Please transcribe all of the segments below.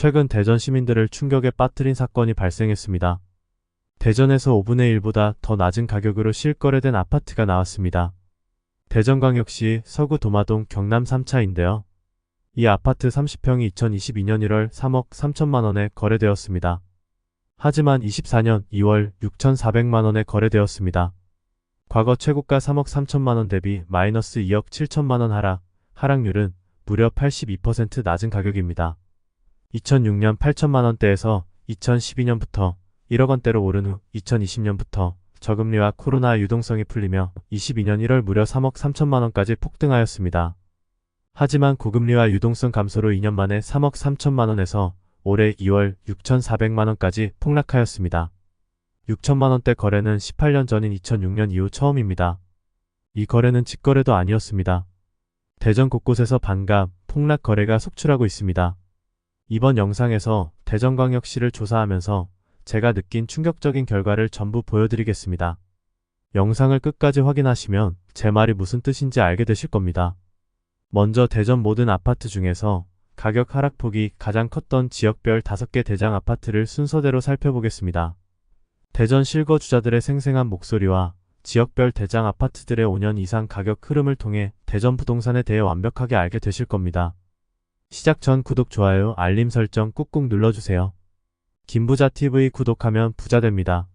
최근 대전 시민들을 충격에 빠뜨린 사건이 발생했습니다. 대전에서 5분의 1보다 더 낮은 가격으로 실거래된 아파트가 나왔습니다. 대전광역시 서구 도마동 경남 3차인데요. 이 아파트 30평이 2022년 1월 3억 3천만 원에 거래되었습니다. 하지만 24년 2월 6,400만 원에 거래되었습니다. 과거 최고가 3억 3천만 원 대비 마이너스 2억 7천만 원 하락률은 무려 82% 낮은 가격입니다. 2006년 8천만 원대에서 2012년부터 1억 원대로 오른 후 2020년부터 저금리와 코로나 유동성이 풀리며 22년 1월 무려 3억 3천만 원까지 폭등하였습니다. 하지만 고금리와 유동성 감소로 2년 만에 3억 3천만 원에서 올해 2월 6,400만 원까지 폭락하였습니다. 6천만 원대 거래는 18년 전인 2006년 이후 처음입니다. 이 거래는 직거래도 아니었습니다. 대전 곳곳에서 반값, 폭락 거래가 속출하고 있습니다. 이번 영상에서 대전광역시를 조사하면서 제가 느낀 충격적인 결과를 전부 보여드리겠습니다. 영상을 끝까지 확인하시면 제 말이 무슨 뜻인지 알게 되실 겁니다. 먼저 대전 모든 아파트 중에서 가격 하락폭이 가장 컸던 지역별 5개 대장 아파트를 순서대로 살펴보겠습니다. 대전 실거주자들의 생생한 목소리와 지역별 대장 아파트들의 5년 이상 가격 흐름을 통해 대전 부동산에 대해 완벽하게 알게 되실 겁니다. 시작 전 구독, 좋아요, 알림 설정 꾹꾹 눌러주세요. 김부자TV 구독하면 부자됩니다.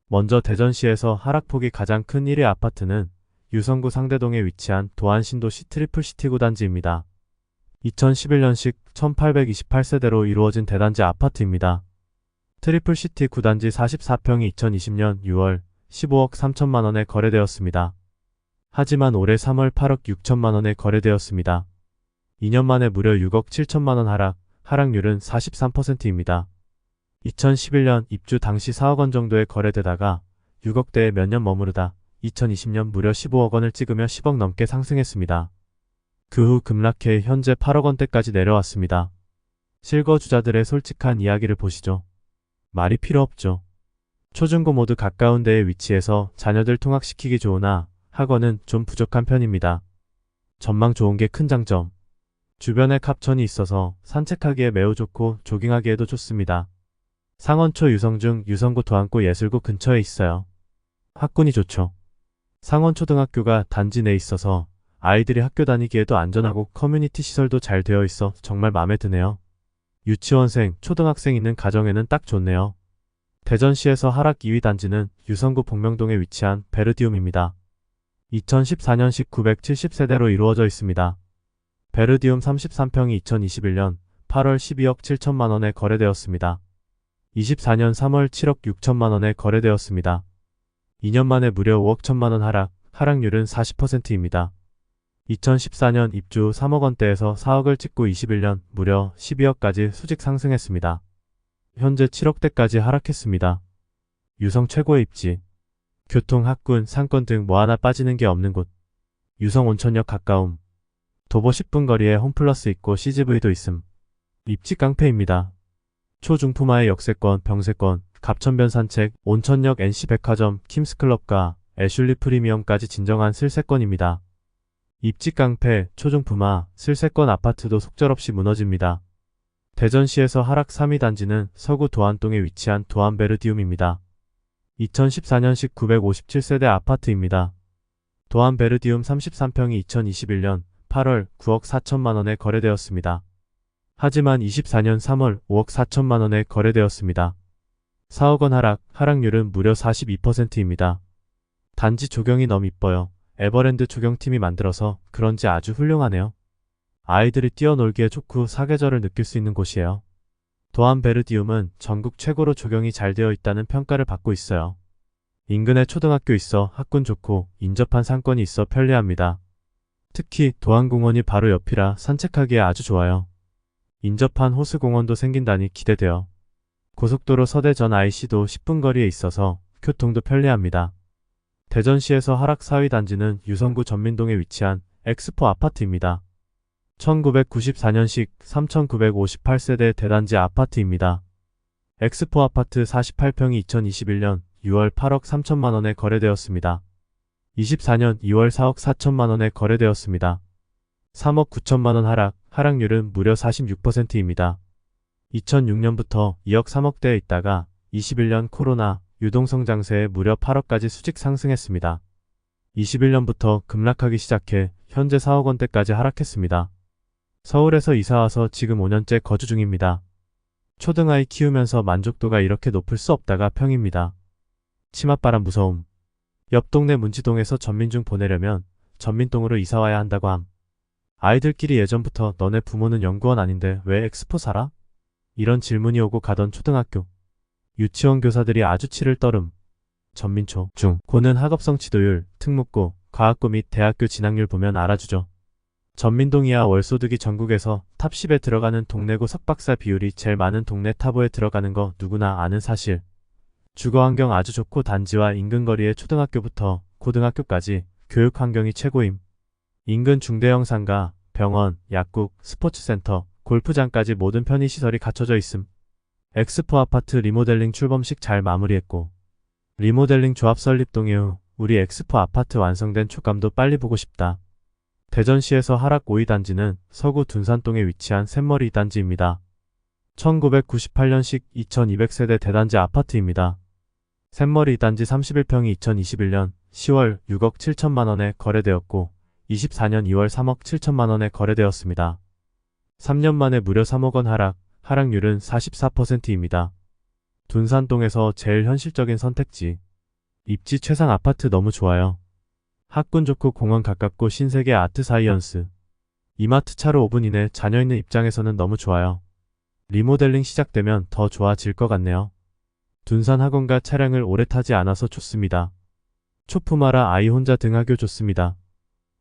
먼저 대전시에서 하락폭이 가장 큰 1위 아파트는 유성구 상대동에 위치한 도안신도시 트리플시티 구단지입니다. 2011년식 1828세대로 이루어진 대단지 아파트입니다. 트리플시티 구단지 44평이 2020년 6월 15억 3천만 원에 거래되었습니다. 하지만 올해 3월 8억 6천만 원에 거래되었습니다. 2년 만에 무려 6억 7천만 원 하락률은 43%입니다. 2011년 입주 당시 4억 원 정도에 거래되다가 6억대에 몇 년 머무르다 2020년 무려 15억 원을 찍으며 10억 넘게 상승했습니다. 그 후 급락해 현재 8억 원대까지 내려왔습니다. 실거주자들의 솔직한 이야기를 보시죠. 말이 필요 없죠. 초중고 모두 가까운 데에 위치해서 자녀들 통학시키기 좋으나 학원은 좀 부족한 편입니다. 전망 좋은 게 큰 장점. 주변에 갑천이 있어서 산책하기에 매우 좋고 조깅하기에도 좋습니다. 상원초 유성중 유성구 도안고 예술고 근처에 있어요. 학군이 좋죠. 상원초등학교가 단지 내에 있어서 아이들이 학교 다니기에도 안전하고 커뮤니티 시설도 잘 되어 있어 정말 마음에 드네요. 유치원생, 초등학생 있는 가정에는 딱 좋네요. 대전시에서 하락 2위 단지는 유성구 복명동에 위치한 베르디움입니다. 2014년식 970세대로 이루어져 있습니다. 베르디움 33평이 2021년 8월 12억 7천만 원에 거래되었습니다. 24년 3월 7억 6천만 원에 거래되었습니다. 2년 만에 무려 5억 1천만 원 하락률은 40%입니다. 2014년 입주 3억 원대에서 4억을 찍고 21년 무려 12억까지 수직 상승했습니다. 현재 7억대까지 하락했습니다. 유성 최고의 입지. 교통, 학군, 상권 등 뭐 하나 빠지는 게 없는 곳. 유성 온천역 가까움. 도보 10분 거리에 홈플러스 있고 CGV도 있음. 입지 깡패입니다. 초중품화의 역세권, 병세권, 갑천변 산책, 온천역 NC백화점, 킴스클럽과 애슐리 프리미엄까지 진정한 슬세권입니다. 입지 깡패, 초중품화, 슬세권 아파트도 속절없이 무너집니다. 대전시에서 하락 3위 단지는 서구 도안동에 위치한 도안베르디움입니다. 2014년식 957세대 아파트입니다. 도안베르디움 33평이 2021년 8월 9억 4천만 원에 거래되었습니다. 하지만 24년 3월 5억 4천만 원에 거래되었습니다. 4억 원 하락률은 무려 42%입니다. 단지 조경이 너무 이뻐요. 에버랜드 조경팀이 만들어서 그런지 아주 훌륭하네요. 아이들이 뛰어놀기에 좋고 사계절을 느낄 수 있는 곳이에요. 도안베르디움은 전국 최고로 조경이 잘 되어 있다는 평가를 받고 있어요. 인근에 초등학교 있어 학군 좋고 인접한 상권이 있어 편리합니다. 특히 도안공원이 바로 옆이라 산책하기에 아주 좋아요. 인접한 호수공원도 생긴다니 기대돼요. 고속도로 서대 전 IC도 10분 거리에 있어서 교통도 편리합니다. 대전시에서 하락 4위 단지는 유성구 전민동에 위치한 엑스포 아파트입니다. 1994년식 3958세대 대단지 아파트입니다. 엑스포 아파트 48평이 2021년 6월 8억 3천만 원에 거래되었습니다. 24년 2월 4억 4천만 원에 거래되었습니다. 3억 9천만 원 하락률은 무려 46%입니다. 2006년부터 2억 3억대에 있다가 21년 코로나 유동성 장세에 무려 8억까지 수직 상승했습니다. 21년부터 급락하기 시작해 현재 4억 원대까지 하락했습니다. 서울에서 이사와서 지금 5년째 거주 중입니다. 초등아이 키우면서 만족도가 이렇게 높을 수 없다가 평입니다. 치맛바람 무서움. 옆 동네 문지동에서 전민중 보내려면 전민동으로 이사와야 한다고 함. 아이들끼리 예전부터 너네 부모는 연구원 아닌데 왜 엑스포 살아? 이런 질문이 오고 가던 초등학교. 유치원 교사들이 아주 치를 떨음. 전민초, 중, 고는 학업성 지도율, 특목고, 과학고 및 대학교 진학률 보면 알아주죠. 전민동이야 월소득이 전국에서 탑 10에 들어가는 동네고 석박사 비율이 제일 많은 동네 탑5에 들어가는 거 누구나 아는 사실. 주거 환경 아주 좋고 단지와 인근 거리의 초등학교부터 고등학교까지 교육 환경이 최고임. 인근 중대형 상가, 병원, 약국, 스포츠센터, 골프장까지 모든 편의시설이 갖춰져 있음. 엑스포 아파트 리모델링 출범식 잘 마무리했고 리모델링 조합 설립 동의후 우리 엑스포 아파트 완성된 촉감도 빨리 보고 싶다. 대전시에서 하락 5위 단지는 서구 둔산동에 위치한 샘머리 2단지입니다. 1998년식 2200세대 대단지 아파트입니다. 샘머리 2단지 31평이 2021년 10월 6억 7천만원에 거래되었고 24년 2월 3억 7천만원에 거래되었습니다. 3년 만에 무려 3억원 하락률은 44%입니다. 둔산동에서 제일 현실적인 선택지. 입지 최상 아파트 너무 좋아요. 학군 좋고 공원 가깝고 신세계 아트사이언스. 이마트 차로 5분 이내 자녀 있는 입장에서는 너무 좋아요. 리모델링 시작되면 더 좋아질 것 같네요. 둔산 학원가 차량을 오래 타지 않아서 좋습니다. 초품화라 아이 혼자 등하교 좋습니다.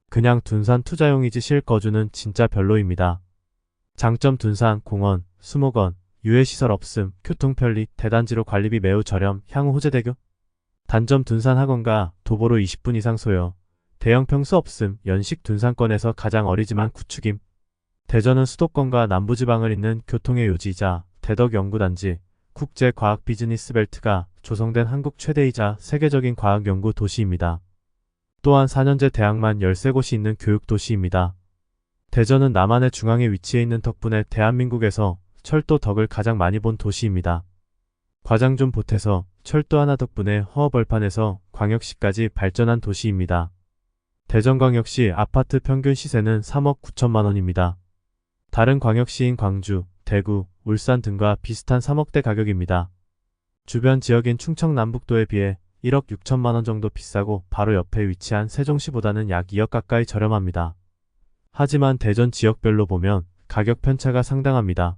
그냥 둔산 투자용이지 실거주는 진짜 별로입니다. 장점 둔산 공원, 수목원, 유해시설 없음, 교통 편리, 대단지로 관리비 매우 저렴, 향후 호재대교. 단점 둔산 학원가, 도보로 20분 이상 소요. 대형 평수 없음, 연식 둔산권에서 가장 어리지만 구축임. 대전은 수도권과 남부지방을 잇는 교통의 요지이자 대덕연구단지, 국제과학 비즈니스 벨트가 조성된 한국 최대이자 세계적인 과학연구 도시입니다. 또한 4년제 대학만 13곳이 있는 교육도시입니다. 대전은 남한의 중앙에 위치해 있는 덕분에 대한민국에서 철도 덕을 가장 많이 본 도시입니다. 과장 좀 보태서 철도 하나 덕분에 허허벌판에서 광역시까지 발전한 도시입니다. 대전광역시 아파트 평균 시세는 3억 9천만원입니다. 다른 광역시인 광주, 대구, 울산 등과 비슷한 3억대 가격입니다. 주변 지역인 충청남북도에 비해 1억 6천만원 정도 비싸고 바로 옆에 위치한 세종시보다는 약 2억 가까이 저렴합니다. 하지만 대전 지역별로 보면 가격 편차가 상당합니다.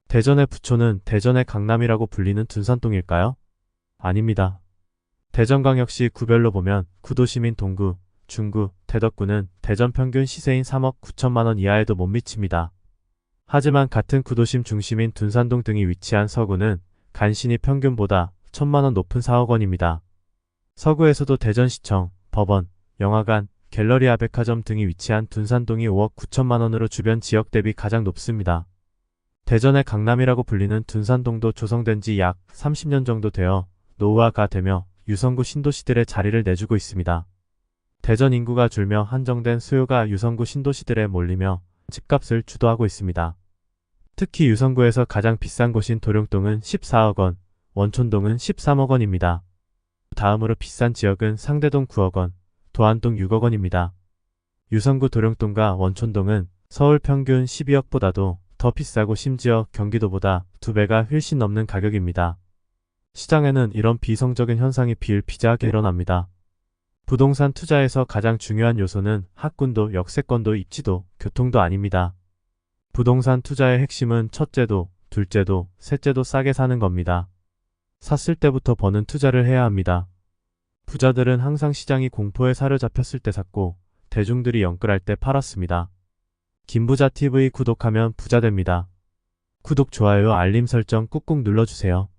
대전의 부초는 대전의 강남이라고 불리는 둔산동일까요? 아닙니다. 대전광역시 구별로 보면 구도시민 동구, 중구, 대덕구는 대전 평균 시세인 3억 9천만원 이하에도 못 미칩니다. 하지만 같은 구도심 중심인 둔산동 등이 위치한 서구는 간신히 평균보다 1천만원 높은 4억원입니다. 서구에서도 대전시청, 법원, 영화관, 갤러리아 백화점 등이 위치한 둔산동이 5억 9천만원으로 주변 지역 대비 가장 높습니다. 대전의 강남이라고 불리는 둔산동도 조성된 지 약 30년 정도 되어 노후화가 되며 유성구 신도시들의 자리를 내주고 있습니다. 대전 인구가 줄며 한정된 수요가 유성구 신도시들에 몰리며 집값을 주도하고 있습니다. 특히 유성구에서 가장 비싼 곳인 도룡동은 14억원, 원촌동은 13억원입니다. 다음으로 비싼 지역은 상대동 9억원, 도안동 6억원입니다. 유성구 도룡동과 원촌동은 서울 평균 12억보다도 더 비싸고 심지어 경기도보다 2배가 훨씬 넘는 가격입니다. 시장에는 이런 비이성적인 현상이 비일비재하게 일어납니다. 부동산 투자에서 가장 중요한 요소는 학군도, 역세권도, 입지도, 교통도 아닙니다. 부동산 투자의 핵심은 첫째도, 둘째도, 셋째도 싸게 사는 겁니다. 샀을 때부터 버는 투자를 해야 합니다. 부자들은 항상 시장이 공포에 사로잡혔을 때 샀고 대중들이 영끌할 때 팔았습니다. 김부자TV 구독하면 부자 됩니다. 구독, 좋아요, 알림 설정 꾹꾹 눌러주세요.